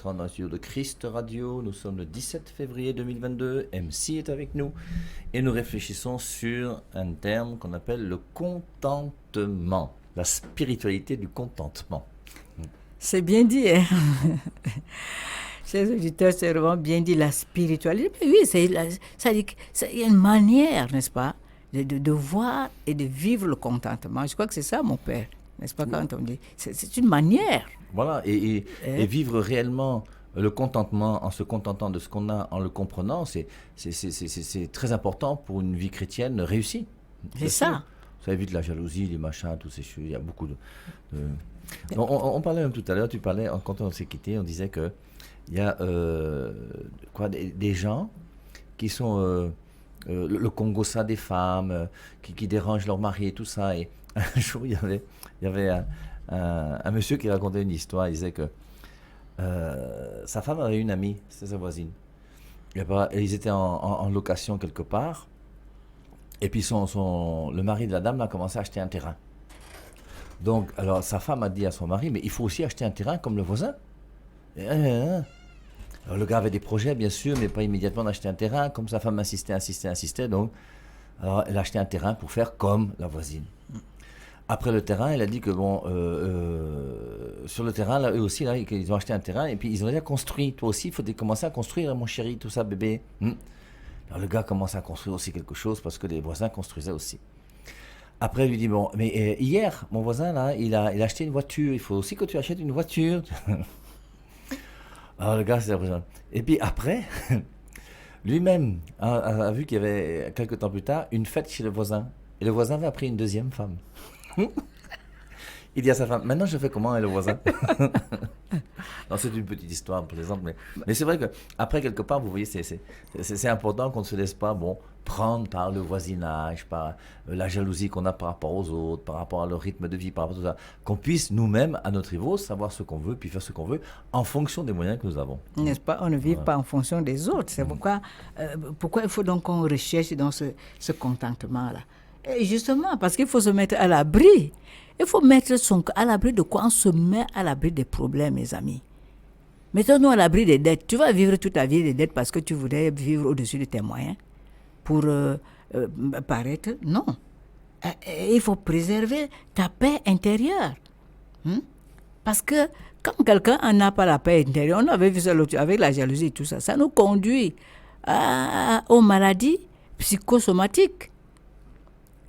Dans le studio de Christ Radio, nous sommes le 17 février 2022, MC est avec nous et nous réfléchissons sur un terme qu'on appelle le contentement, la spiritualité du contentement. C'est bien dit, hein? Chers auditeurs, c'est vraiment bien dit, la spiritualité. Oui, ça dit qu'il y a une manière, n'est-ce pas, de voir et de vivre le contentement. Je crois que c'est ça, mon père, n'est-ce pas, quand on dit. C'est une manière. Voilà, et vivre réellement le contentement en se contentant de ce qu'on a, en le comprenant, c'est très important pour une vie chrétienne réussie. C'est ça. Ça évite la jalousie, les machins, tous ces choses. Il y a beaucoup de... On parlait même tout à l'heure, tu parlais, quand on s'est quitté, on disait que il y a des gens qui sont le Congo ça des femmes, qui dérangent leur mari et tout ça. Et un jour, il y avait un monsieur qui racontait une histoire. Il disait que sa femme avait une amie, c'était sa voisine. Et ils étaient en location quelque part. Et puis le mari de la dame a commencé à acheter un terrain. Donc, alors sa femme a dit à son mari, mais il faut aussi acheter un terrain comme le voisin. Alors le gars avait des projets, bien sûr, mais pas immédiatement d'acheter un terrain. Comme sa femme insistait, donc alors elle a acheté un terrain pour faire comme la voisine. Après le terrain, elle a dit que sur le terrain, là, eux aussi, là, ils ont acheté un terrain et puis ils ont déjà construit. Toi aussi, il faut commencer à construire, mon chéri, tout ça, bébé. Alors le gars commence à construire aussi quelque chose parce que les voisins construisaient aussi. Après, il lui dit, bon, mais hier, mon voisin, là, il a acheté une voiture. Il faut aussi que tu achètes une voiture. Alors le gars, c'est impressionnant. Et puis après, lui-même a vu qu'il y avait, quelques temps plus tard, une fête chez le voisin. Et le voisin avait pris une deuxième femme. Il dit à sa femme, maintenant je fais comment, le voisin? Non, c'est une petite histoire, par exemple. Mais c'est vrai qu'après, quelque part, vous voyez, c'est important qu'on ne se laisse pas prendre par le voisinage, par la jalousie qu'on a par rapport aux autres, par rapport à leur rythme de vie, par rapport à tout ça. Qu'on puisse nous-mêmes, à notre niveau, savoir ce qu'on veut, puis faire ce qu'on veut, en fonction des moyens que nous avons. N'est-ce pas? On ne vit pas en fonction des autres. C'est pourquoi il faut donc qu'on recherche dans ce contentement-là. Et justement, parce qu'il faut se mettre à l'abri. Il faut mettre à l'abri de quoi? On se met à l'abri des problèmes, mes amis. Mettons-nous à l'abri des dettes. Tu vas vivre toute ta vie des dettes parce que tu voudrais vivre au-dessus de tes moyens pour paraître. Non. Il faut préserver ta paix intérieure. Parce que quand quelqu'un n'a pas la paix intérieure, on avait vu ça avec la jalousie et tout ça, ça nous conduit aux maladies psychosomatiques.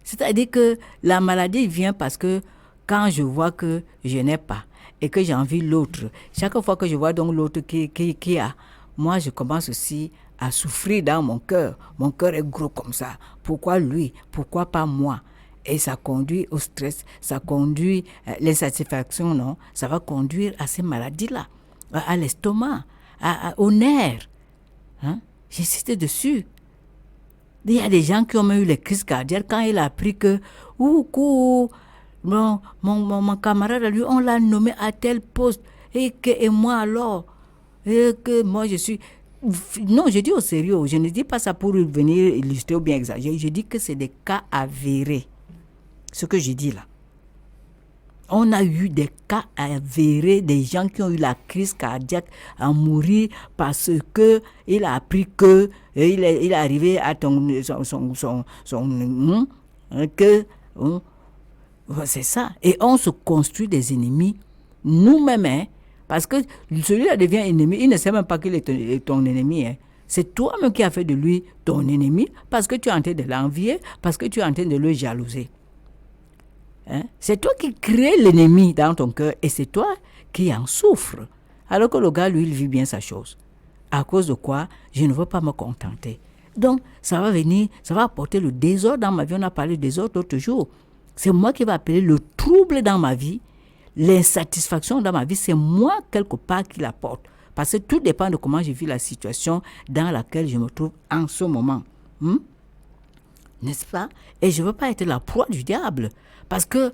C'est-à-dire que la maladie vient parce que quand je vois que je n'ai pas et que j'envie l'autre, chaque fois que je vois donc l'autre qui a, moi je commence aussi à souffrir dans mon cœur. Mon cœur est gros comme ça. Pourquoi lui? Pourquoi pas moi? Et ça conduit au stress, ça conduit à l'insatisfaction, non? Ça va conduire à ces maladies-là, à l'estomac, aux nerfs. J'insiste dessus. Il y a des gens qui ont eu les crises cardiaques quand il a appris que mon camarade, lui, on l'a nommé à tel poste. Et moi alors, et que moi je suis... Non, je dis au sérieux, je ne dis pas ça pour venir illustrer ou bien exagérer. Je dis que c'est des cas avérés. Ce que je dis là. On a eu des cas avérés, des gens qui ont eu la crise cardiaque à mourir parce que il a appris que il est arrivé à c'est ça. Et on se construit des ennemis nous-mêmes, parce que celui-là devient ennemi, il ne sait même pas qu'il est ton ennemi. C'est toi-même qui as fait de lui ton ennemi parce que tu es en train de l'envier, parce que tu es en train de le jalouser. C'est toi qui crée l'ennemi dans ton cœur et c'est toi qui en souffres. Alors que le gars, lui, il vit bien sa chose. À cause de quoi? Je ne veux pas me contenter. Donc, ça va apporter le désordre dans ma vie. On a parlé de désordre l'autre jour. C'est moi qui vais appeler le trouble dans ma vie, l'insatisfaction dans ma vie. C'est moi, quelque part, qui l'apporte. Parce que tout dépend de comment je vis la situation dans laquelle je me trouve en ce moment. N'est-ce pas? Et je ne veux pas être la proie du diable. Parce que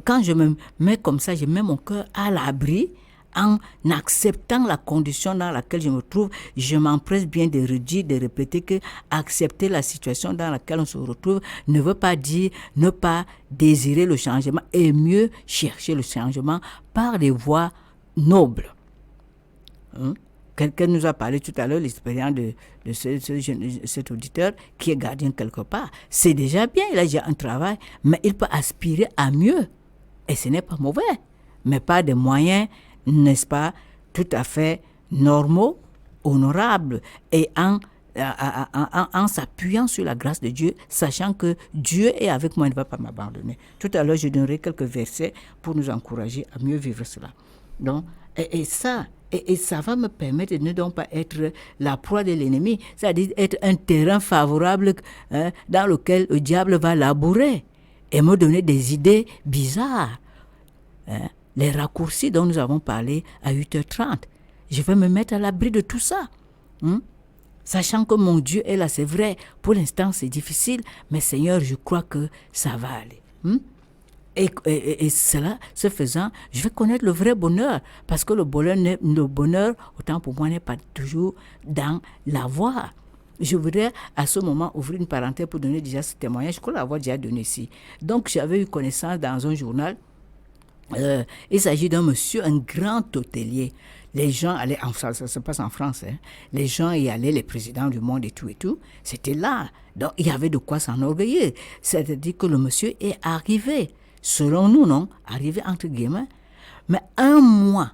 quand je me mets comme ça, je mets mon cœur à l'abri en acceptant la condition dans laquelle je me trouve. Je m'empresse bien de redire, de répéter que accepter la situation dans laquelle on se retrouve ne veut pas dire ne pas désirer le changement et mieux chercher le changement par des voies nobles. Hein? Quelqu'un nous a parlé tout à l'heure l'expérience de cet auditeur qui est gardien quelque part. C'est déjà bien, il a déjà un travail, mais il peut aspirer à mieux. Et ce n'est pas mauvais, mais pas des moyens, n'est-ce pas, tout à fait normaux, honorables, et en s'appuyant sur la grâce de Dieu, sachant que Dieu est avec moi, il ne va pas m'abandonner. Tout à l'heure, je donnerai quelques versets pour nous encourager à mieux vivre cela. Donc, et ça va me permettre de ne donc pas être la proie de l'ennemi, c'est-à-dire être un terrain favorable dans lequel le diable va labourer et me donner des idées bizarres. Les raccourcis dont nous avons parlé à 8h30. Je vais me mettre à l'abri de tout ça. Sachant que mon Dieu est là, c'est vrai, pour l'instant c'est difficile, mais Seigneur, je crois que ça va aller. Et cela, ce faisant, je vais connaître le vrai bonheur, parce que le bonheur, autant pour moi, n'est pas toujours dans l'avoir. Je voudrais à ce moment ouvrir une parenthèse pour donner déjà ce témoignage, je crois l'avoir déjà donné ici. Donc j'avais eu connaissance dans un journal, il s'agit d'un monsieur, un grand hôtelier. Les gens allaient, ça se passe en France, les gens y allaient, les présidents du monde et tout, c'était là. Donc il y avait de quoi s'enorgueillir. C'est-à-dire que le monsieur est arrivé, selon nous, non, arrivé entre guillemets, mais un mois,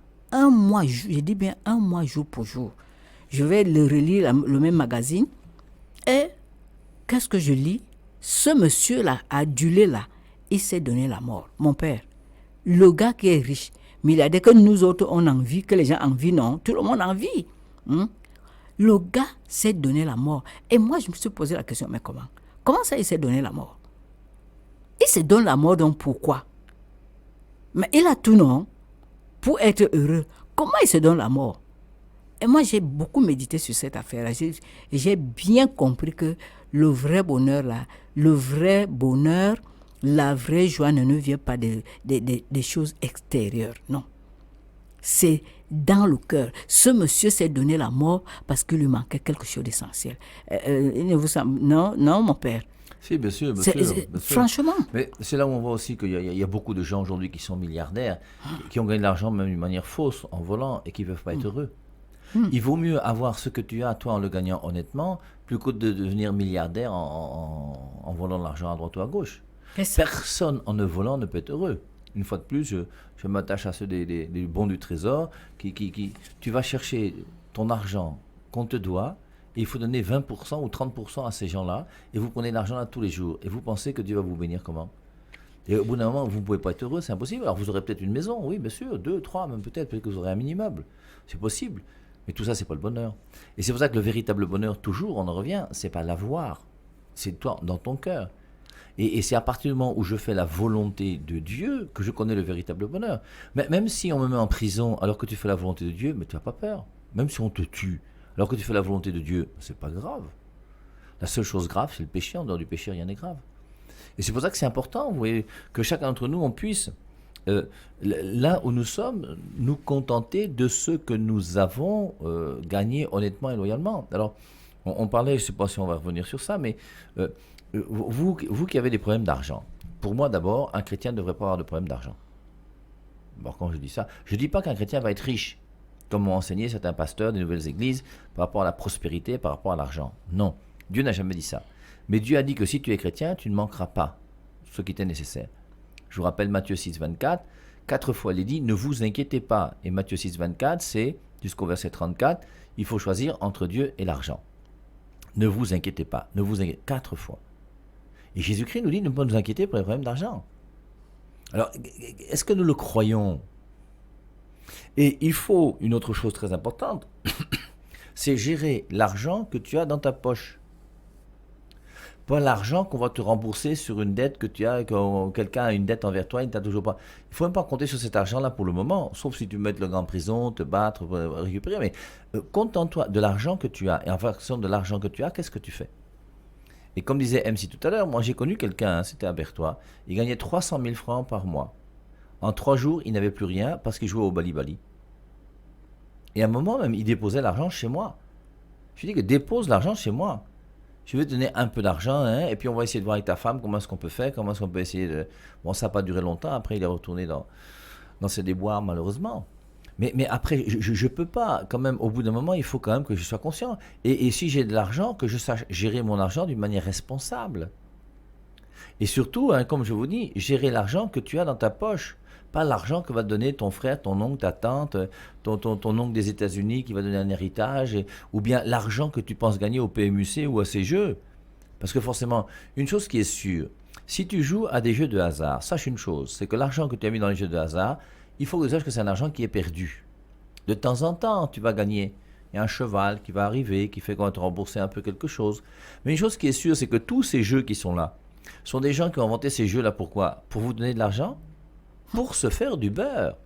je dis bien un mois jour pour jour. Je vais le relire, le même magazine, et qu'est-ce que je lis? Ce monsieur-là, adulé là, il s'est donné la mort, mon père. Le gars qui est riche, milliardaire, que nous autres on envie, que les gens envient, non, tout le monde envie. Le gars s'est donné la mort. Et moi, je me suis posé la question, mais comment? Comment ça, il s'est donné la mort? Il se donne la mort, donc pourquoi? Mais il a tout, non, pour être heureux. Comment il se donne la mort? Et moi, j'ai beaucoup médité sur cette affaire. J'ai bien compris que le vrai bonheur, là, la vraie joie ne vient pas des choses extérieures, non. C'est dans le cœur. Ce monsieur s'est donné la mort parce qu'il lui manquait quelque chose d'essentiel. Non, mon père. Si, bien sûr. Franchement. Mais c'est là où on voit aussi qu'il y a beaucoup de gens aujourd'hui qui sont milliardaires, qui ont gagné de l'argent même d'une manière fausse, en volant, et qui ne peuvent pas être heureux. Il vaut mieux avoir ce que tu as, toi, en le gagnant honnêtement, plutôt que de devenir milliardaire en volant de l'argent à droite ou à gauche. Personne en ne volant ne peut être heureux. Une fois de plus, je m'attache à ceux des bons du trésor. Tu vas chercher ton argent qu'on te doit, et il faut donner 20% ou 30% à ces gens-là, et vous prenez l'argent là tous les jours, et vous pensez que Dieu va vous bénir comment? Et au bout d'un moment, vous ne pouvez pas être heureux, c'est impossible. Alors vous aurez peut-être une maison, oui, bien sûr, 2, 3, même peut-être que vous aurez un mini-meuble. C'est possible. Mais tout ça, c'est pas le bonheur. Et c'est pour ça que le véritable bonheur, toujours, on en revient, c'est pas l'avoir. C'est toi, dans ton cœur. Et c'est à partir du moment où je fais la volonté de Dieu que je connais le véritable bonheur. Mais même si on me met en prison alors que tu fais la volonté de Dieu, mais tu n'as pas peur. Même si on te tue alors que tu fais la volonté de Dieu, c'est pas grave. La seule chose grave, c'est le péché. En dehors du péché, rien n'est grave. Et c'est pour ça que c'est important, vous voyez, que chacun d'entre nous, on puisse... là où nous sommes, nous contenter de ce que nous avons gagné honnêtement et loyalement. Alors, on parlait, je ne sais pas si on va revenir sur ça, mais vous qui avez des problèmes d'argent, pour moi d'abord, un chrétien ne devrait pas avoir de problème d'argent. Bon, quand je dis ça, je ne dis pas qu'un chrétien va être riche, comme m'ont enseigné certains pasteurs des nouvelles églises, par rapport à la prospérité, par rapport à l'argent. Non, Dieu n'a jamais dit ça. Mais Dieu a dit que si tu es chrétien, tu ne manqueras pas ce qui t'est nécessaire. Je vous rappelle Matthieu 6, 24, 4 fois il est dit, ne vous inquiétez pas. Et Matthieu 6, 24, c'est, jusqu'au verset 34, il faut choisir entre Dieu et l'argent. Ne vous inquiétez pas, 4 fois. Et Jésus-Christ nous dit de ne pas nous inquiéter pour les problèmes d'argent. Alors, est-ce que nous le croyons? Et il faut une autre chose très importante, c'est gérer l'argent que tu as dans ta poche. Pas l'argent qu'on va te rembourser sur une dette que tu as, quand quelqu'un a une dette envers toi, il ne t'a toujours pas. Il ne faut même pas compter sur cet argent-là pour le moment, sauf si tu veux mettre le gars en prison, te battre, récupérer. Mais contente-toi de l'argent que tu as. Et en fonction de l'argent que tu as, qu'est-ce que tu fais? Et comme disait MC tout à l'heure, moi j'ai connu quelqu'un, c'était à Berthois, il gagnait 300 000 francs par mois. En 3 jours, il n'avait plus rien parce qu'il jouait au bali-bali. Et à un moment même, il déposait l'argent chez moi. Je lui dis que dépose l'argent chez moi. Je vais te donner un peu d'argent, et puis on va essayer de voir avec ta femme comment est-ce qu'on peut faire, comment est-ce qu'on peut essayer de... Bon, ça n'a pas duré longtemps, après il est retourné dans ses déboires, malheureusement. Mais après, je peux pas, quand même, au bout d'un moment, il faut quand même que je sois conscient. Et si j'ai de l'argent, que je sache gérer mon argent d'une manière responsable. Et surtout, hein, comme je vous dis, gérer l'argent que tu as dans ta poche. Pas l'argent que va te donner ton frère, ton oncle, ta tante, ton oncle des États-Unis qui va donner un héritage, ou bien l'argent que tu penses gagner au PMUC ou à ces jeux. Parce que forcément, une chose qui est sûre, si tu joues à des jeux de hasard, sache une chose, c'est que l'argent que tu as mis dans les jeux de hasard, il faut que tu saches que c'est un argent qui est perdu. De temps en temps, tu vas gagner. Il y a un cheval qui va arriver, qui fait qu'on va te rembourser un peu quelque chose. Mais une chose qui est sûre, c'est que tous ces jeux qui sont là, sont des gens qui ont inventé ces jeux-là. Pourquoi? Pour vous donner de l'argent? Pour se faire du beurre.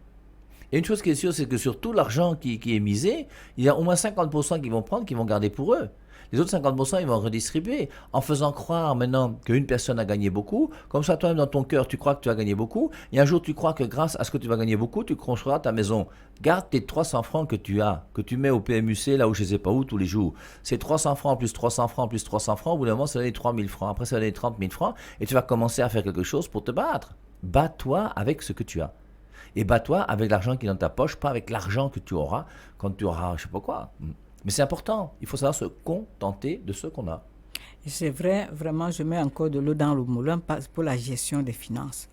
Et une chose qui est sûre, c'est que sur tout l'argent qui est misé, il y a au moins 50% qui vont prendre, qui vont garder pour eux. Les autres 50%, ils vont redistribuer en faisant croire maintenant qu'une personne a gagné beaucoup. Comme ça, toi-même, dans ton cœur, tu crois que tu as gagné beaucoup. Et un jour, tu crois que grâce à ce que tu vas gagner beaucoup, tu construiras ta maison. Garde tes 300 francs que tu as, que tu mets au PMUC, là où je ne sais pas où, tous les jours. C'est 300 francs plus 300 francs plus 300 francs. Au bout d'un moment, ça va donner 3000 francs. Après, ça va donner 30 000 francs. Et tu vas commencer à faire quelque chose pour te battre. Bats-toi avec ce que tu as. Et bats-toi avec l'argent qui est dans ta poche, pas avec l'argent que tu auras quand tu auras je sais pas quoi. Mais c'est important. Il faut savoir se contenter de ce qu'on a. Et c'est vrai, vraiment, je mets encore de l'eau dans le moulin pour la gestion des finances.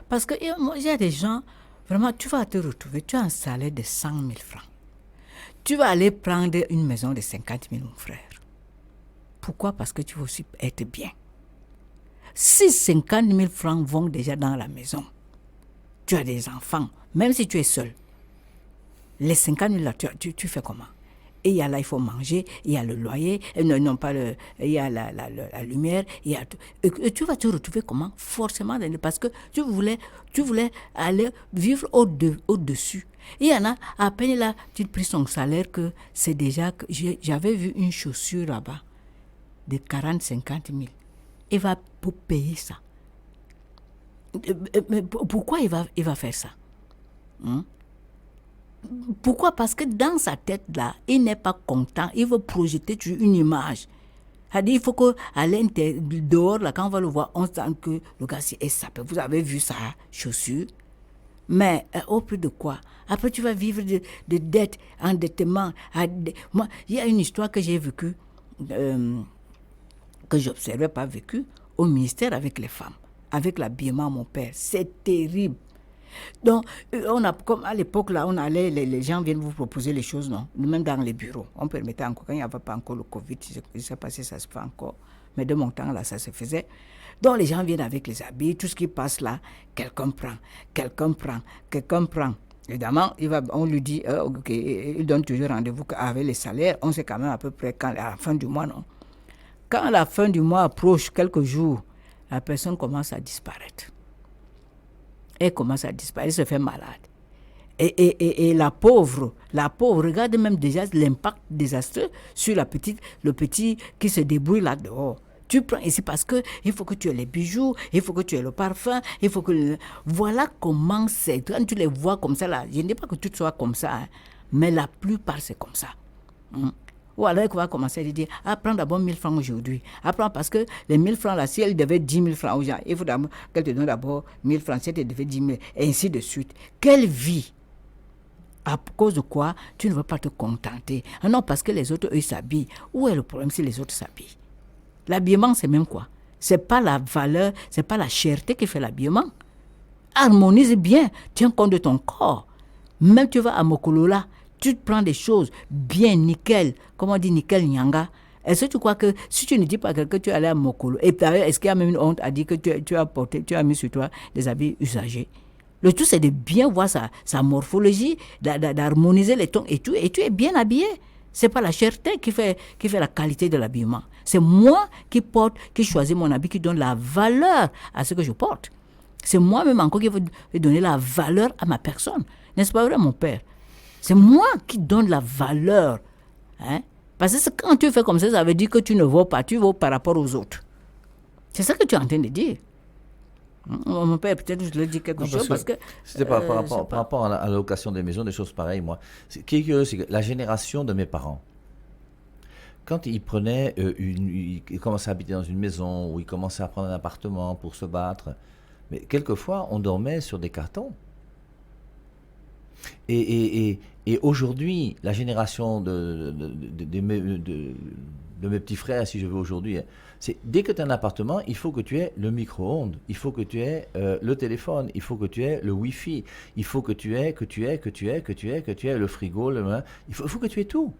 Parce qu'il y a des gens, vraiment, tu vas te retrouver, tu as un salaire de 100 000 francs. Tu vas aller prendre une maison de 50 000, mon frère. Pourquoi? Parce que tu veux aussi être bien. Si 50 000 francs vont déjà dans la maison, tu as des enfants, même si tu es seul, les 50 000 là, tu fais comment? Et il y a là, il faut manger, il y a le loyer, il y a la lumière, et tu vas te retrouver comment? Forcément, parce que tu voulais aller vivre au-dessus. Il y en a, à peine là, tu prends son salaire, que c'est déjà, j'avais vu une chaussure là-bas, de 40-50 000. Il va payer ça. Mais pourquoi il va faire ça? Pourquoi? Parce que dans sa tête là, il n'est pas content. Il veut projeter une image. C'est-à-dire, il faut qu'à l'intérieur, dehors, là, quand on va le voir, on sent que le gars est sapé. Vous avez vu sa chaussure? Mais au prix de quoi? Après, tu vas vivre de dettes, endettement. Moi, il y a une histoire que j'ai vécue, que j'observais pas vécue, au ministère avec les femmes, avec l'habillement mon père. C'est terrible. Donc, comme à l'époque, là, on allait, les gens viennent vous proposer les choses, non? Même dans les bureaux. On permettait encore, quand il n'y avait pas encore le Covid, je ne sais pas si ça se fait encore, mais de mon temps, là, ça se faisait. Donc, les gens viennent avec les habits, tout ce qui passe là, quelqu'un prend. Évidemment, on lui dit, il donne toujours rendez-vous avec les salaires, on sait quand même à peu près quand, à la fin du mois, non? Quand la fin du mois approche, quelques jours, la personne commence à disparaître. Elle commence à disparaître, elle se fait malade. Et la pauvre, regarde même déjà l'impact désastreux sur le petit qui se débrouille là dehors. Tu prends ici parce que il faut que tu aies les bijoux, il faut que tu aies le parfum, il faut que... Voilà comment c'est. Quand tu les vois comme ça là, je ne dis pas que tout soit comme ça, hein, mais la plupart c'est comme ça. Ou alors elle va commencer à dire, prends d'abord 1000 francs aujourd'hui. Prends parce que les 1000 francs là, si elle devait 10 000 francs aux gens, il faut d'abord qu'elle te donne d'abord 1000 francs, si elle devait 10 000, et ainsi de suite. Quelle vie? À cause de quoi tu ne veux pas te contenter? Non, parce que les autres, eux, s'habillent. Où est le problème si les autres s'habillent? L'habillement, c'est même quoi? C'est pas la valeur, c'est pas la cherté qui fait l'habillement. Harmonise bien, tiens compte de ton corps. Même tu vas à Mokolola, tu te prends des choses bien nickel, comme on dit nickel nyanga. Est-ce que tu crois que si tu ne dis pas que tu es allé à Mokolo, et est-ce qu'il y a même une honte à dire que tu as mis sur toi des habits usagés? Le tout, c'est de bien voir sa morphologie, d'harmoniser les tons et tu es bien habillé. C'est pas la cherté qui fait la qualité de l'habillement. C'est moi qui choisis mon habit, qui donne la valeur à ce que je porte. C'est moi-même encore qui veux donner la valeur à ma personne. N'est-ce pas vrai, mon père? C'est moi qui donne la valeur. Hein? Parce que quand tu fais comme ça veut dire que tu ne vaux pas, tu vaux par rapport aux autres. C'est ça que tu es en train de dire. Mon père, peut-être je lui dis quelque chose parce que... C'était par rapport à la location des maisons, des choses pareilles, moi. Ce qui est curieux, c'est que la génération de mes parents, quand ils prenaient ils commençaient à habiter dans une maison ou ils commençaient à prendre un appartement pour se battre, mais quelquefois, on dormait sur des cartons. Et Et aujourd'hui, la génération de mes petits frères, si je veux aujourd'hui, c'est dès que tu as un appartement, il faut que tu aies le micro-ondes, il faut que tu aies le téléphone, il faut que tu aies le Wi-Fi, il faut que tu aies le frigo, il faut que tu aies tout.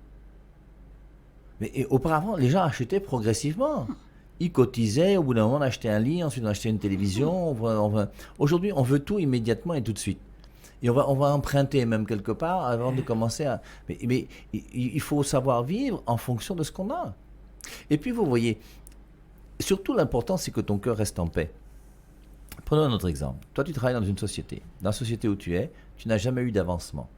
Mais auparavant, les gens achetaient progressivement. Ils cotisaient, au bout d'un moment, on achetait un lit, ensuite on achetait une télévision. Aujourd'hui, on veut tout immédiatement et tout de suite. Et on va emprunter même quelque part avant de commencer à... Mais il faut savoir vivre en fonction de ce qu'on a. Et puis vous voyez, surtout l'important c'est que ton cœur reste en paix. Prenons un autre exemple. Toi tu travailles dans une société. Dans la société où tu es, tu n'as jamais eu d'avancement.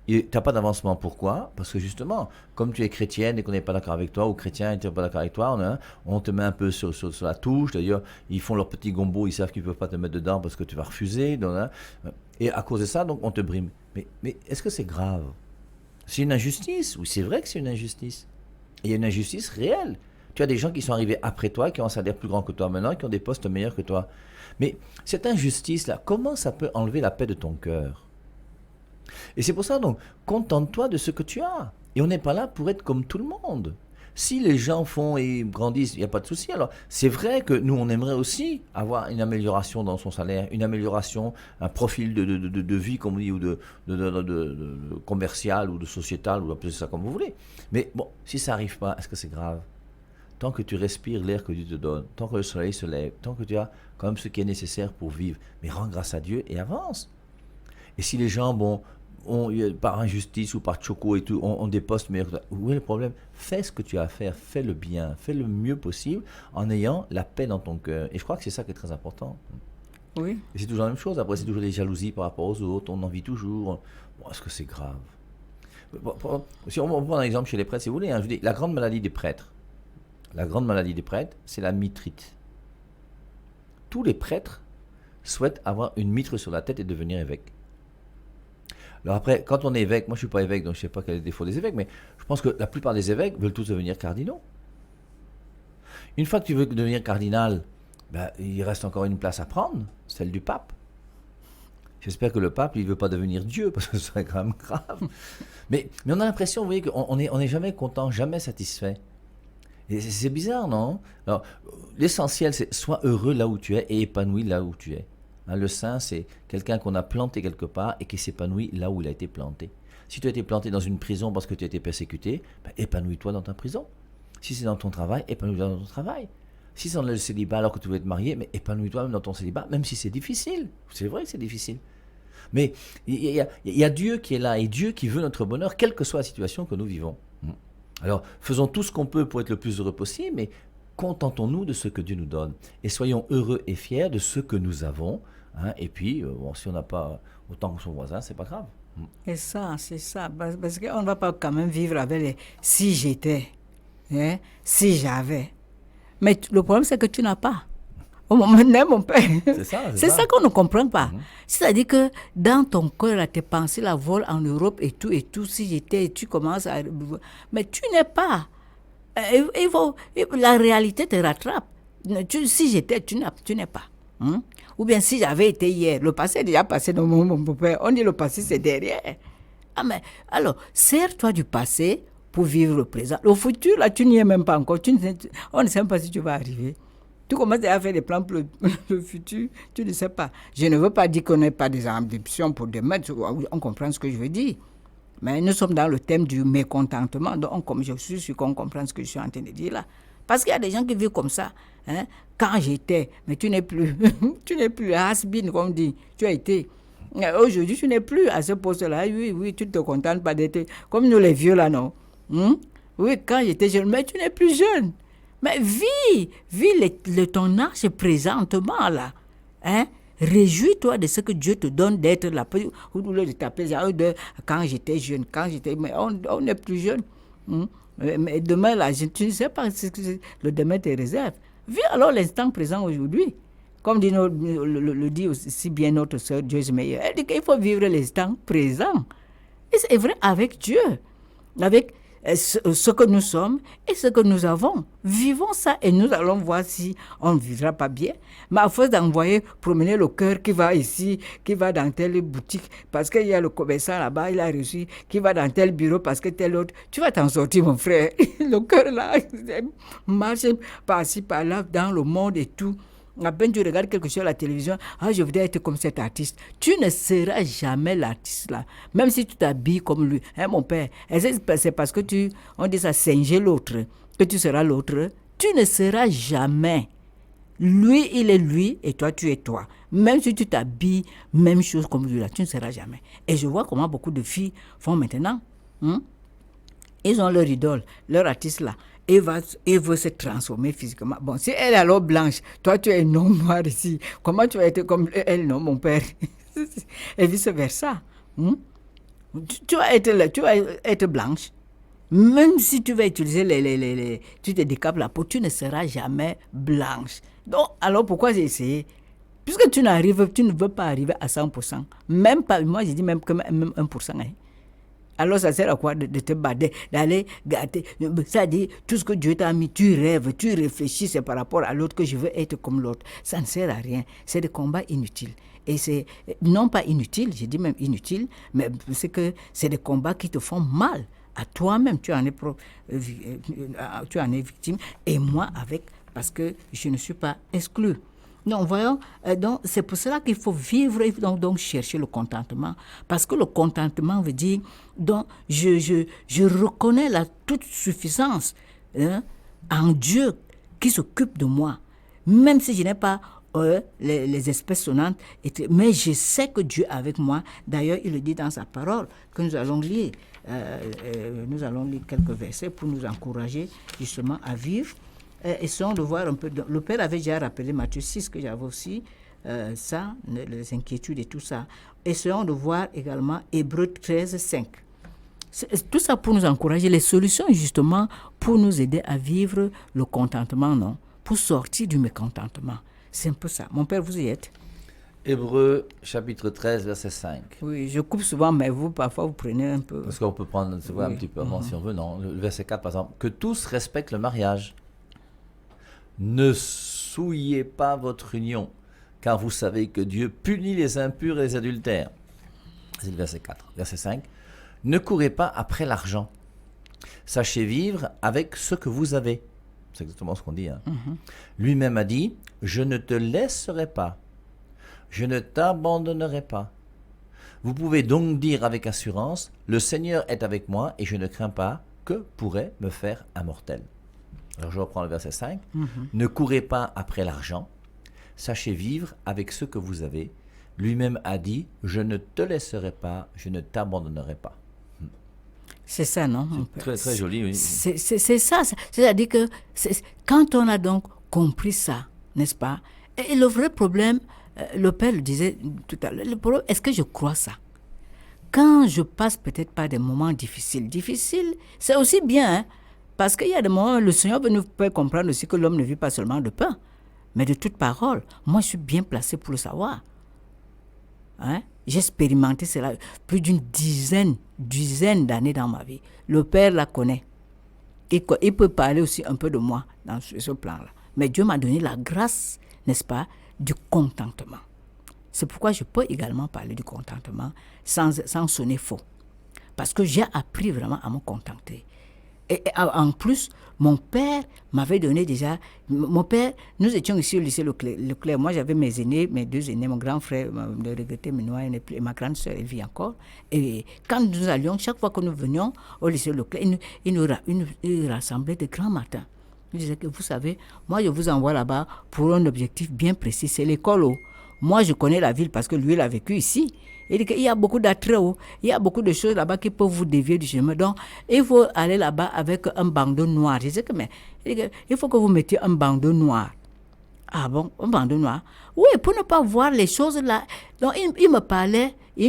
Et tu n'as pas d'avancement, pourquoi? Parce que justement, comme tu es chrétienne et qu'on n'est pas d'accord avec toi, ou chrétien et tu n'es pas d'accord avec toi, on te met un peu sur la touche. D'ailleurs, ils font leur petit gombo, ils savent qu'ils ne peuvent pas te mettre dedans parce que tu vas refuser. Et à cause de ça, donc, on te brime. Mais est-ce que c'est grave? C'est une injustice? Oui, c'est vrai que c'est une injustice. Et il y a une injustice réelle. Tu as des gens qui sont arrivés après toi, qui ont un salaire plus grand que toi maintenant, qui ont des postes meilleurs que toi. Mais cette injustice-là, comment ça peut enlever la paix de ton cœur? Et c'est pour ça, donc, contente-toi de ce que tu as. Et on n'est pas là pour être comme tout le monde. Si les gens font et grandissent, il n'y a pas de souci. Alors, c'est vrai que nous, on aimerait aussi avoir une amélioration dans son salaire, une amélioration, un profil de vie, comme on dit, ou de commercial, ou de sociétal, ou appelez ça comme vous voulez. Mais bon, si ça n'arrive pas, est-ce que c'est grave? Tant que tu respires l'air que Dieu te donne, tant que le soleil se lève, tant que tu as quand même ce qui est nécessaire pour vivre, mais rends grâce à Dieu et avance. Et si les gens, par injustice ou par choco et tout, on des postes meilleurs, où est le problème? Fais ce que tu as à faire, fais le bien, fais le mieux possible en ayant la paix dans ton cœur. Et je crois que c'est ça qui est très important. Oui. Et c'est toujours la même chose. Après, c'est toujours les jalousies par rapport aux autres. On en vit toujours. Bon, est-ce que c'est grave? Si on prend un exemple chez les prêtres, si vous voulez, je dis, la grande maladie des prêtres, c'est la mitrite. Tous les prêtres souhaitent avoir une mitre sur la tête et devenir évêque. Alors après, quand on est évêque, moi je ne suis pas évêque, donc je ne sais pas quel est le défaut des évêques, mais je pense que la plupart des évêques veulent tous devenir cardinaux. Une fois que tu veux devenir cardinal, il reste encore une place à prendre, celle du pape. J'espère que le pape, il ne veut pas devenir Dieu, parce que ce serait quand même grave. Mais on a l'impression, vous voyez, qu'on n'est jamais content, jamais satisfait. Et c'est bizarre, non? Alors, l'essentiel, c'est sois heureux là où tu es et épanoui là où tu es. Le saint, c'est quelqu'un qu'on a planté quelque part et qui s'épanouit là où il a été planté. Si tu as été planté dans une prison parce que tu as été persécuté, épanouis-toi dans ta prison. Si c'est dans ton travail, épanouis-toi dans ton travail. Si c'est dans le célibat alors que tu veux être marié, mais épanouis-toi même dans ton célibat, même si c'est difficile. C'est vrai que c'est difficile. Mais il y a Dieu qui est là et Dieu qui veut notre bonheur, quelle que soit la situation que nous vivons. Alors, faisons tout ce qu'on peut pour être le plus heureux possible, mais contentons-nous de ce que Dieu nous donne. Et soyons heureux et fiers de ce que nous avons. Et puis, si on n'a pas autant que son voisin, c'est pas grave. Et ça, c'est ça. Parce qu'on ne va pas quand même vivre avec les « si j'étais si j'avais ». Mais le problème, c'est que tu n'as pas. Au moment même, mon père. C'est ça qu'on ne comprend pas. C'est-à-dire que dans ton cœur, là, tes pensées la volent en Europe et tout, si j'étais, tu commences à... Mais tu n'es pas. La réalité te rattrape. Si j'étais, tu n'es pas. Ou bien si j'avais été hier, le passé est déjà passé dans mon père. On dit le passé, c'est derrière. Mais alors, sers-toi du passé pour vivre le présent. Le futur, là, tu n'y es même pas encore. On ne sait même pas si tu vas arriver. Tu commences à faire des plans pour le futur, tu ne sais pas. Je ne veux pas dire qu'on n'ait pas des ambitions pour demain, on comprend ce que je veux dire. Mais nous sommes dans le thème du mécontentement, donc comme je suis sûr qu'on comprend ce que je suis en train de dire là. Parce qu'il y a des gens qui vivent comme ça. Quand j'étais, mais tu n'es plus, tu n'es plus has-been, comme on dit, tu as été. Aujourd'hui, tu n'es plus à ce poste-là. Oui, tu ne te contentes pas d'être comme nous les vieux là, non? Oui, quand j'étais jeune, mais tu n'es plus jeune. Mais vis ton âge présentement là. Réjouis-toi de ce que Dieu te donne d'être là. Ou de t'appeler quand j'étais jeune, mais on n'est plus jeune. Mais demain là, tu ne sais pas ce que le demain te réserve. Vis alors l'instant présent aujourd'hui. Comme le dit aussi bien notre sœur Joyce Meyer. Elle dit qu'il faut vivre l'instant présent. Et c'est vrai avec Dieu. ce que nous sommes et ce que nous avons. Vivons ça et nous allons voir si on ne vivra pas bien. Mais à force d'envoyer promener le cœur qui va ici, qui va dans telle boutique, parce qu'il y a le commerçant là-bas, il a reçu, qui va dans tel bureau parce que tel autre, tu vas t'en sortir, mon frère. Le cœur là, marche par-ci, par-là, dans le monde et tout. À peine tu regardes quelque chose à la télévision, je voudrais être comme cet artiste. Tu ne seras jamais l'artiste là, même si tu t'habilles comme lui. Mon père, c'est parce que on dit ça, singer l'autre, que tu seras l'autre. Tu ne seras jamais. Lui, il est lui et toi, tu es toi. Même si tu t'habilles, même chose comme lui là, tu ne seras jamais. Et je vois comment beaucoup de filles font maintenant. Ils ont leur idole, leur artiste là. Il veut se transformer physiquement. Bon, si elle est alors blanche, toi tu es un homme noir ici, comment tu vas être comme elle, non, mon père? Et vice-versa. Tu vas être blanche. Même si tu vas utiliser tu te décapes la peau, tu ne seras jamais blanche. Donc, alors pourquoi j'ai essayé? Puisque tu ne veux pas arriver à 100%. Même pas, moi j'ai dit même 1%. Alors ça sert à quoi de te battre, d'aller gâter? Ça dit, tout ce que Dieu t'a mis, tu rêves, tu réfléchis, c'est par rapport à l'autre que je veux être comme l'autre. Ça ne sert à rien. C'est des combats inutiles. Et c'est non pas inutile, je dis même inutile, mais c'est des combats qui te font mal. À toi-même, tu en es victime, et moi avec, parce que je ne suis pas exclu. Donc, voyons, c'est pour cela qu'il faut vivre et donc chercher le contentement. Parce que le contentement veut dire, donc, je reconnais la toute suffisance en Dieu qui s'occupe de moi. Même si je n'ai pas les espèces sonnantes, mais je sais que Dieu est avec moi. D'ailleurs, il le dit dans sa parole que nous allons lire. Nous allons lire quelques versets pour nous encourager justement à vivre. Essayons de voir un peu. Le Père avait déjà rappelé Matthieu 6, que j'avais aussi ça, les inquiétudes et tout ça. Essayons de voir également Hébreux 13, 5. Tout ça pour nous encourager, les solutions justement pour nous aider à vivre le contentement, non? Pour sortir du mécontentement. C'est un peu ça. Mon Père, vous y êtes? Hébreux chapitre 13, verset 5. Oui, je coupe souvent, mais vous, parfois, vous prenez un peu. Parce qu'on peut prendre un petit peu avant si on veut, non? Le verset 4, par exemple. Que tous respectent le mariage. Ne souillez pas votre union, car vous savez que Dieu punit les impurs et les adultères. C'est le verset 4. Verset 5. Ne courez pas après l'argent. Sachez vivre avec ce que vous avez. C'est exactement ce qu'on dit. Lui-même a dit, je ne te laisserai pas. Je ne t'abandonnerai pas. Vous pouvez donc dire avec assurance, le Seigneur est avec moi et je ne crains pas que pourrait me faire un mortel. Alors je reprends le verset 5. Ne courez pas après l'argent. Sachez vivre avec ce que vous avez. Lui-même a dit, je ne te laisserai pas, je ne t'abandonnerai pas. C'est ça, non? C'est très, très joli, oui. C'est ça. C'est-à-dire que quand on a donc compris ça, n'est-ce pas? Et le vrai problème, le Père le disait tout à l'heure, le problème, est-ce que je crois ça? Quand je passe peut-être par des moments difficiles, c'est aussi bien, hein? Parce qu'il y a des moments où le Seigneur veut nous faire comprendre aussi que l'homme ne vit pas seulement de pain, mais de toute parole. Moi, je suis bien placé pour le savoir. Hein? J'ai expérimenté cela plus d'une dizaine d'années dans ma vie. Le Père la connaît. Il peut parler aussi un peu de moi dans ce plan-là. Mais Dieu m'a donné la grâce, n'est-ce pas, du contentement. C'est pourquoi je peux également parler du contentement sans sonner faux. Parce que j'ai appris vraiment à me contenter. Et en plus, mon père m'avait donné déjà... Mon père, nous étions ici au lycée Leclerc. Moi, j'avais mes deux aînés, mon grand frère, le regretté Menoir, et ma grande sœur, elle vit encore. Et quand nous allions, chaque fois que nous venions au lycée Leclerc, il nous rassemblait de grands matins. Il disait que, vous savez, moi, je vous envoie là-bas pour un objectif bien précis, c'est l'école. Moi, je connais la ville parce que lui, il a vécu ici. Il dit qu'il y a beaucoup d'attraits, il y a beaucoup de choses là-bas qui peuvent vous dévier du chemin. Donc, il faut aller là-bas avec un bandeau noir. Je dis que, mais il faut que vous mettiez un bandeau noir. Ah bon, un bandeau noir? Oui, pour ne pas voir les choses là. Donc, il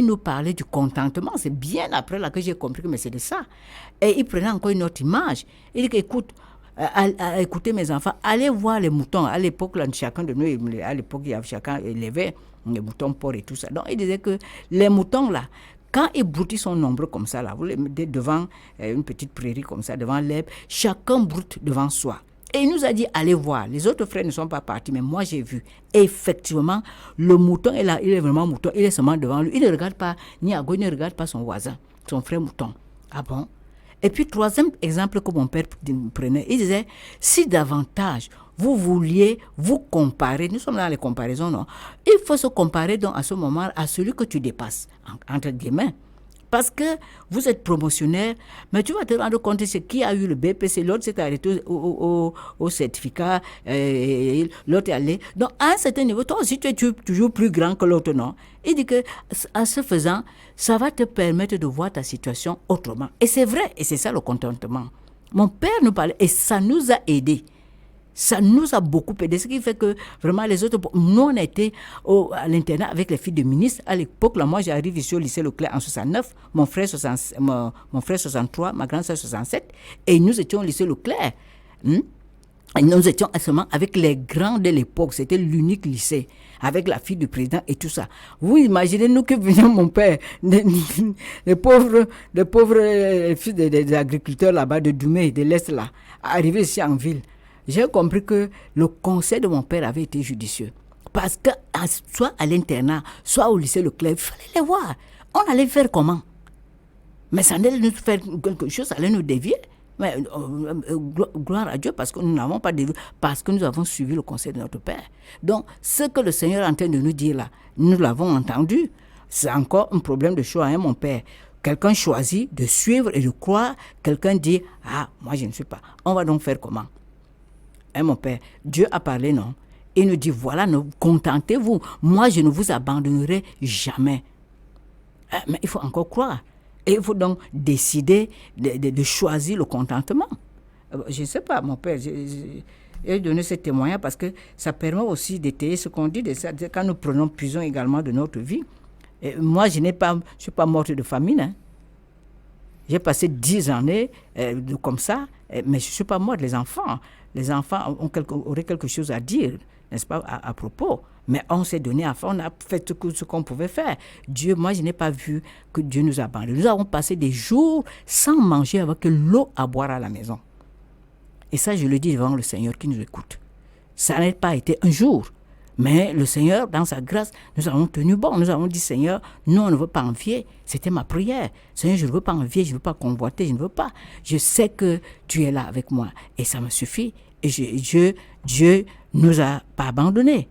nous parlait du contentement. C'est bien après là que j'ai compris que mais c'est de ça. Et il prenait encore une autre image. Il dit qu'écoute, écoutez mes enfants, allez voir les moutons. À l'époque, là, chacun de nous, chacun élevait les moutons porcs et tout ça. Donc, il disait que les moutons là, Quand ils broutent, ils sont nombreux comme ça, là. Vous les mettez devant une petite prairie comme ça, devant l'herbe. Chacun broute devant soi. Et il nous a dit, allez voir. Les autres frères ne sont pas partis, mais moi j'ai vu. Et effectivement, le mouton est là, il est vraiment mouton, il est seulement devant lui. Il ne regarde pas ni à gauche, il ne regarde pas son voisin, son frère mouton. Ah bon? Et puis, troisième exemple que mon père prenait, il disait, si davantage vous vouliez vous comparer, nous sommes dans les comparaisons, non? Il faut se comparer donc à ce moment à celui que tu dépasses, entre guillemets. Parce que vous êtes promotionnaire, mais tu vas te rendre compte de ce qui a eu le BPC, l'autre s'est arrêté au certificat, l'autre est allé. Donc, à un certain niveau, toi aussi, tu es toujours plus grand que l'autre, non? Il dit que, en ce faisant, ça va te permettre de voir ta situation autrement. Et c'est vrai, et c'est ça le contentement. Mon père nous parlait, et ça nous a aidés. Ça nous a beaucoup aidé, ce qui fait que vraiment les autres, nous on était à l'internat avec les filles de ministres. À l'époque, là, moi j'arrive ici au lycée Leclerc en 69, mon frère 63, ma grande soeur 67, et nous étions au lycée Leclerc. Et nous étions seulement avec les grands de l'époque, c'était l'unique lycée, avec la fille du président et tout ça. Vous imaginez, nous que venait mon père, les pauvres fils des agriculteurs là-bas de Doumé, de l'Est là, arrivés ici en ville. J'ai compris que le conseil de mon père avait été judicieux. Parce que soit à l'internat, soit au lycée Leclerc, il fallait les voir. On allait faire comment? Mais ça allait nous faire quelque chose, ça allait nous dévier. Mais gloire à Dieu, parce que nous n'avons pas dévié, parce que nous avons suivi le conseil de notre Père. Donc, ce que le Seigneur est en train de nous dire là, nous l'avons entendu. C'est encore un problème de choix, hein, mon Père. Quelqu'un choisit de suivre et de croire. Quelqu'un dit, ah, moi je ne suis pas. On va donc faire comment? Hein, mon Père, Dieu a parlé, non? Il nous dit, voilà, contentez-vous. Moi, je ne vous abandonnerai jamais. Mais il faut encore croire. Et il faut donc décider de choisir le contentement. Je ne sais pas, mon Père, j'ai donné ce témoignage parce que ça permet aussi d'étayer ce qu'on dit. Quand nous prenons puisons également de notre vie. Et moi, je ne suis pas morte de famine. Hein. J'ai passé 10 années comme ça, mais je ne suis pas morte. Les enfants auraient quelque chose à dire, n'est-ce pas, à propos. Mais on s'est donné à fond, on a fait ce qu'on pouvait faire. Dieu, moi, je n'ai pas vu que Dieu nous abandonne. Nous avons passé des jours sans manger avec l'eau à boire à la maison. Et ça, je le dis devant le Seigneur qui nous écoute. Ça n'a pas été un jour. Mais le Seigneur, dans sa grâce, nous avons tenu bon. Nous avons dit, Seigneur, nous, on ne veut pas envier. C'était ma prière. Seigneur, je ne veux pas envier, je ne veux pas convoiter, je ne veux pas. Je sais que tu es là avec moi. Et ça me suffit. Et Dieu nous a pas abandonnés.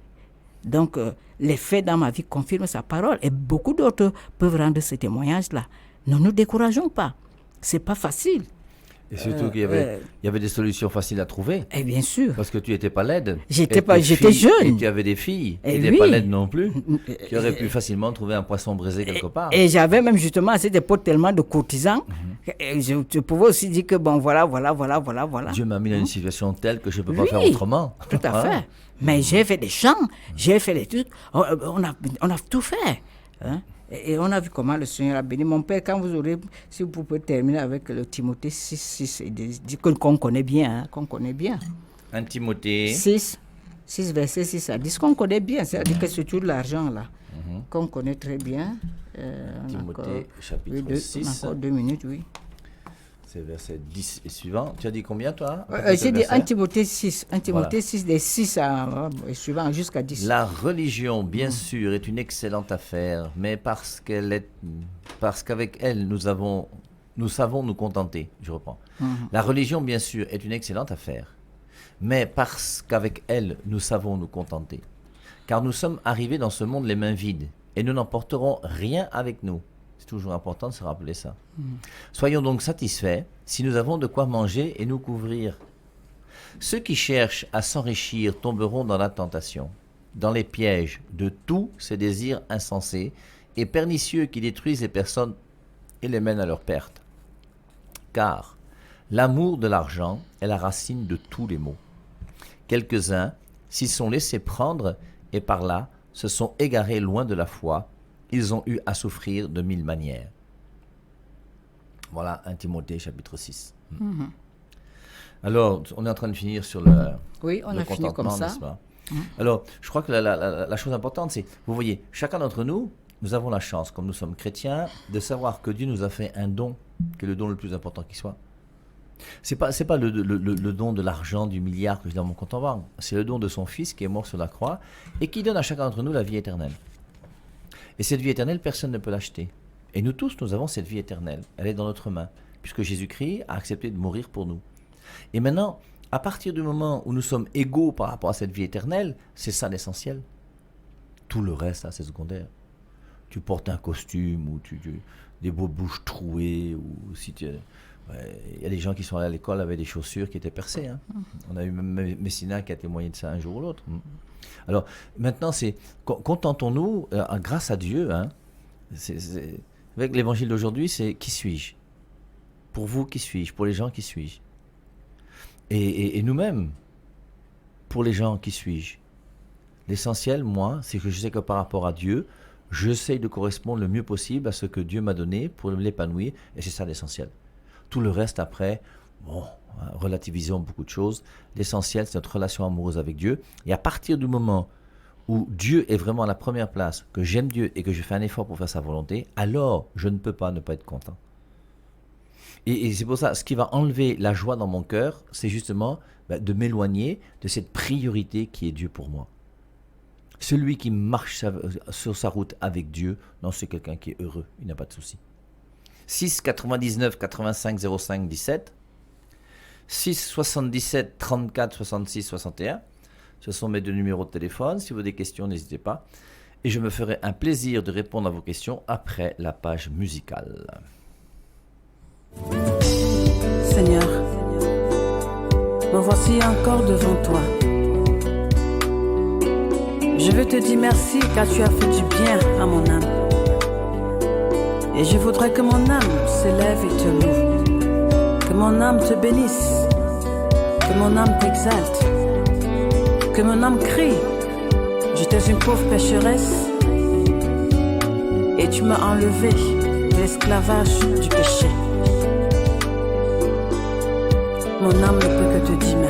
Donc, les faits dans ma vie confirment sa parole. Et beaucoup d'autres peuvent rendre ce témoignage-là. Ne nous décourageons pas. Ce n'est pas facile. Et surtout qu'il y avait des solutions faciles à trouver. Et bien sûr. Parce que tu n'étais pas laide. J'étais jeune. Et tu avais des filles qui n'étaient pas laides non plus. Tu aurais pu facilement trouver un poisson brisé quelque part. Et j'avais même justement à cette époque tellement de courtisans. Et je pouvais aussi dire que bon, voilà. Dieu m'a mis dans une situation telle que je ne peux pas faire autrement. Tout à fait. Mais j'ai fait des chants, j'ai fait des trucs. On a tout fait. Hein? Et on a vu comment le Seigneur a béni. Mon Père, quand vous aurez, si vous pouvez terminer avec le Timothée 6, qu'on connaît bien, hein, qu'on connaît bien. 1 Timothée 6, verset 6 à 10, qu'on connaît bien, c'est-à-dire que c'est tout l'argent là, qu'on connaît très bien. Timothée, chapitre 6. Encore 2 minutes, oui. C'est verset 10 et suivant. Tu as dit combien, toi? J'ai dit 1 Timothée 6. 1 Timothée 6, des 6 et suivant jusqu'à 10. La religion, bien sûr, est une excellente affaire, mais parce qu'avec elle, nous savons nous contenter. Je reprends. La religion, bien sûr, est une excellente affaire, mais parce qu'avec elle, nous savons nous contenter. Car nous sommes arrivés dans ce monde les mains vides, et nous n'emporterons rien avec nous. C'est toujours important de se rappeler ça. Soyons donc satisfaits si nous avons de quoi manger et nous couvrir. Ceux qui cherchent à s'enrichir tomberont dans la tentation, dans les pièges de tous ces désirs insensés et pernicieux qui détruisent les personnes et les mènent à leur perte. Car l'amour de l'argent est la racine de tous les maux. Quelques-uns s'y sont laissés prendre et par là se sont égarés loin de la foi. Ils ont eu à souffrir de 1000 manières. Voilà 1 Timothée chapitre 6. Alors, on est en train de finir sur le Oui, on a fini comme ça. Alors, je crois que la chose importante, c'est, vous voyez, chacun d'entre nous, nous avons la chance, comme nous sommes chrétiens, de savoir que Dieu nous a fait un don, qui est le don le plus important qui soit. C'est pas le don de l'argent, du milliard que j'ai dans mon compte en banque. C'est le don de son Fils qui est mort sur la croix et qui donne à chacun d'entre nous la vie éternelle. Et cette vie éternelle, personne ne peut l'acheter. Et nous tous, nous avons cette vie éternelle. Elle est dans notre main, puisque Jésus-Christ a accepté de mourir pour nous. Et maintenant, à partir du moment où nous sommes égaux par rapport à cette vie éternelle, c'est ça l'essentiel. Tout le reste, là, c'est secondaire. Tu portes un costume ou des beaux bouches trouées, ou si tu... Il y a des gens qui sont allés à l'école avec des chaussures qui étaient percées. Hein. On a eu même Messina qui a témoigné de ça un jour ou l'autre. Alors, maintenant, c'est contentons-nous, grâce à Dieu, hein, avec l'évangile d'aujourd'hui, c'est qui suis-je? Pour vous, qui suis-je? Pour les gens, qui suis-je? Et nous-mêmes, pour les gens, qui suis-je? L'essentiel, moi, c'est que je sais que par rapport à Dieu, j'essaye de correspondre le mieux possible à ce que Dieu m'a donné pour l'épanouir, et c'est ça l'essentiel. Tout le reste après, bon, relativisons beaucoup de choses. L'essentiel, c'est notre relation amoureuse avec Dieu. Et à partir du moment où Dieu est vraiment à la première place, que j'aime Dieu et que je fais un effort pour faire sa volonté, alors je ne peux pas ne pas être content. Et c'est pour ça, ce qui va enlever la joie dans mon cœur, c'est justement de m'éloigner de cette priorité qui est Dieu pour moi. Celui qui marche sur sa route avec Dieu, non, c'est quelqu'un qui est heureux, il n'a pas de souci. 6 99 85 05 17, 6 77 34 66 61, ce sont mes deux numéros de téléphone. Si vous avez des questions, n'hésitez pas. Et je me ferai un plaisir de répondre à vos questions après la page musicale. Seigneur, me voici encore devant toi. Je veux te dire merci car tu as fait du bien à mon âme. Et je voudrais que mon âme s'élève et te loue, que mon âme te bénisse, que mon âme t'exalte, que mon âme crie. J'étais une pauvre pécheresse et tu m'as enlevé de l'esclavage du péché. Mon âme ne peut que te dire merci.